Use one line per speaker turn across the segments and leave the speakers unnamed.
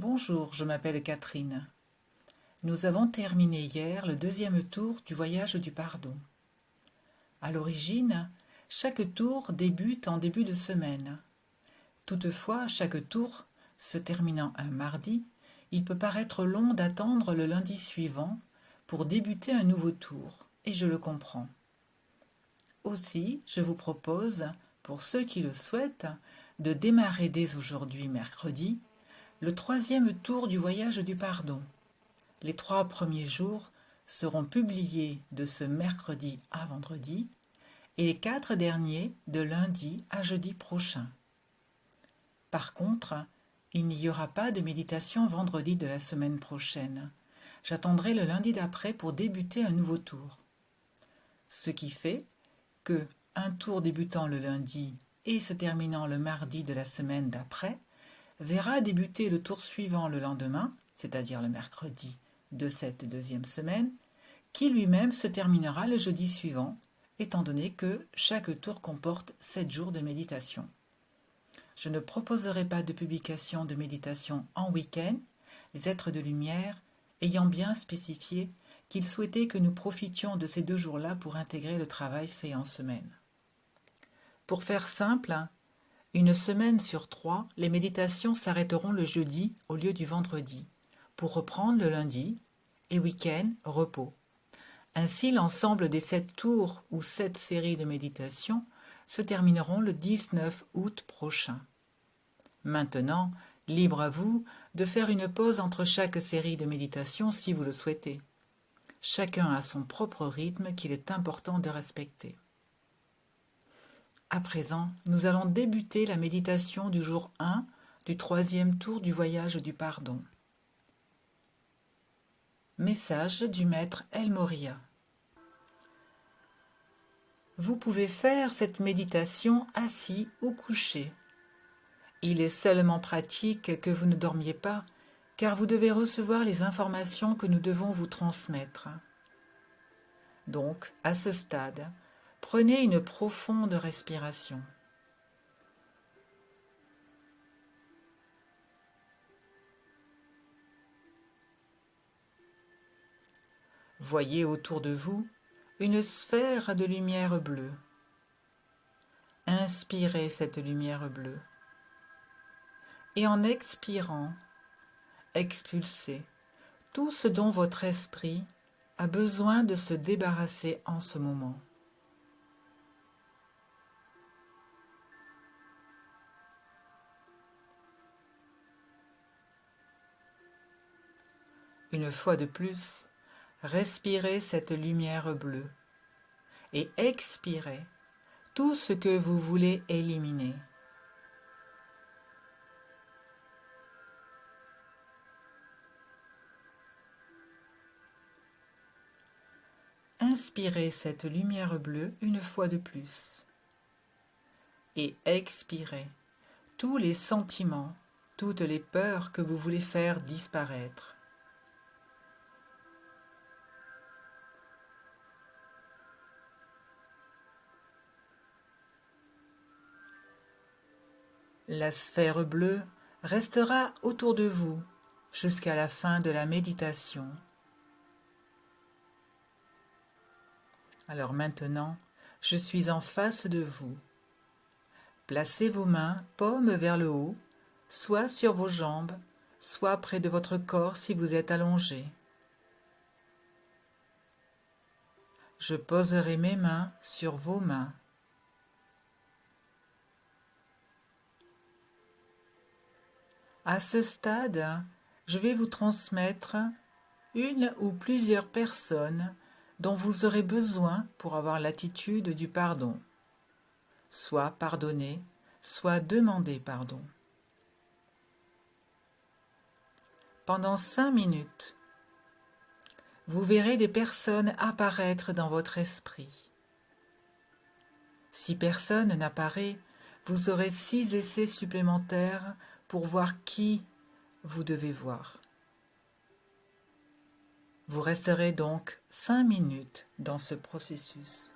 Bonjour, je m'appelle Catherine. Nous avons terminé hier le deuxième tour du voyage du pardon. À l'origine, chaque tour débute en début de semaine. Toutefois, chaque tour, se terminant un mardi, il peut paraître long d'attendre le lundi suivant pour débuter un nouveau tour, et je le comprends. Aussi, je vous propose, pour ceux qui le souhaitent, de démarrer dès aujourd'hui mercredi le troisième tour du voyage du pardon. Les 3 premiers jours seront publiés de ce mercredi à vendredi et les 4 derniers de lundi à jeudi prochain. Par contre, il n'y aura pas de méditation vendredi de la semaine prochaine. J'attendrai le lundi d'après pour débuter un nouveau tour. Ce qui fait que un tour débutant le lundi et se terminant le mardi de la semaine d'après verra débuter le tour suivant le lendemain, c'est-à-dire le mercredi de cette deuxième semaine, qui lui-même se terminera le jeudi suivant, étant donné que chaque tour comporte 7 jours de méditation. Je ne proposerai pas de publication de méditation en week-end, les êtres de lumière ayant bien spécifié qu'ils souhaitaient que nous profitions de ces 2 jours-là pour intégrer le travail fait en semaine. Pour faire simple, une semaine sur 3, les méditations s'arrêteront le jeudi au lieu du vendredi, pour reprendre le lundi, et week-end, repos. Ainsi, l'ensemble des 7 tours ou 7 séries de méditation se termineront le 19 août prochain. Maintenant, libre à vous de faire une pause entre chaque série de méditation si vous le souhaitez. Chacun a son propre rythme qu'il est important de respecter. À présent, nous allons débuter la méditation du jour 1 du troisième tour du voyage du pardon. Message du maître El Morya. Vous pouvez faire cette méditation assis ou couché. Il est seulement pratique que vous ne dormiez pas, car vous devez recevoir les informations que nous devons vous transmettre. Donc, à ce stade, prenez une profonde respiration. Voyez autour de vous une sphère de lumière bleue. Inspirez cette lumière bleue. Et en expirant, expulsez tout ce dont votre esprit a besoin de se débarrasser en ce moment. Une fois de plus, respirez cette lumière bleue et expirez tout ce que vous voulez éliminer. Inspirez cette lumière bleue une fois de plus et expirez tous les sentiments, toutes les peurs que vous voulez faire disparaître. La sphère bleue restera autour de vous jusqu'à la fin de la méditation. Alors maintenant, je suis en face de vous. Placez vos mains, paumes vers le haut, soit sur vos jambes, soit près de votre corps si vous êtes allongé. Je poserai mes mains sur vos mains. À ce stade, je vais vous transmettre une ou plusieurs personnes dont vous aurez besoin pour avoir l'attitude du pardon, soit pardonner, soit demander pardon. Pendant 5 minutes, vous verrez des personnes apparaître dans votre esprit. Si personne n'apparaît, vous aurez 6 essais supplémentaires pour voir qui vous devez voir. Vous resterez donc 5 minutes dans ce processus.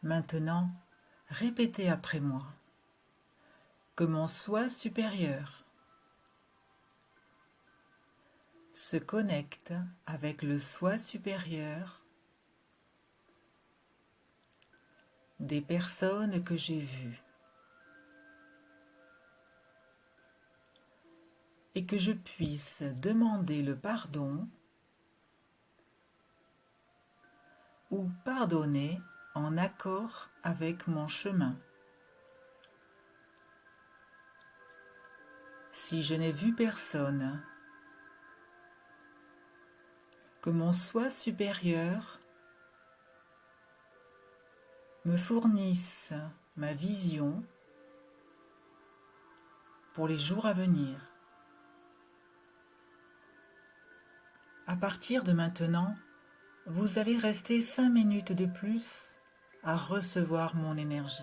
Maintenant, répétez après moi. Que mon soi supérieur se connecte avec le soi supérieur des personnes que j'ai vues et que je puisse demander le pardon ou pardonner en accord avec mon chemin. Si je n'ai vu personne, que mon soi supérieur me fournisse ma vision pour les jours à venir. À partir de maintenant, vous allez rester 5 minutes de plus à recevoir mon énergie.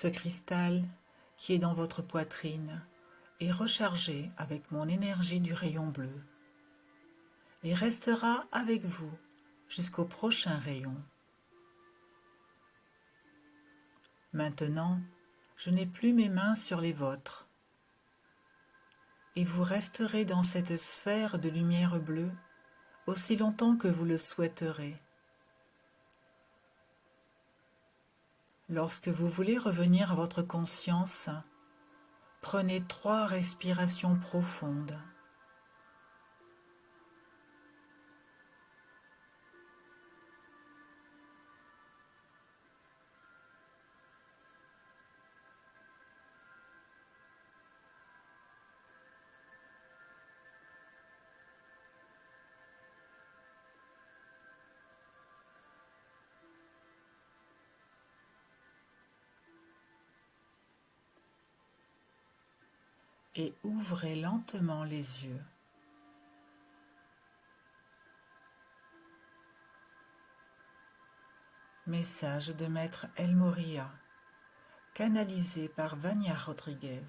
Ce cristal qui est dans votre poitrine est rechargé avec mon énergie du rayon bleu et restera avec vous jusqu'au prochain rayon. Maintenant, je n'ai plus mes mains sur les vôtres et vous resterez dans cette sphère de lumière bleue aussi longtemps que vous le souhaiterez. Lorsque vous voulez revenir à votre conscience, prenez 3 respirations profondes. Et ouvrez lentement les yeux. Message de Maître El Morya, canalisé par Vania Rodriguez.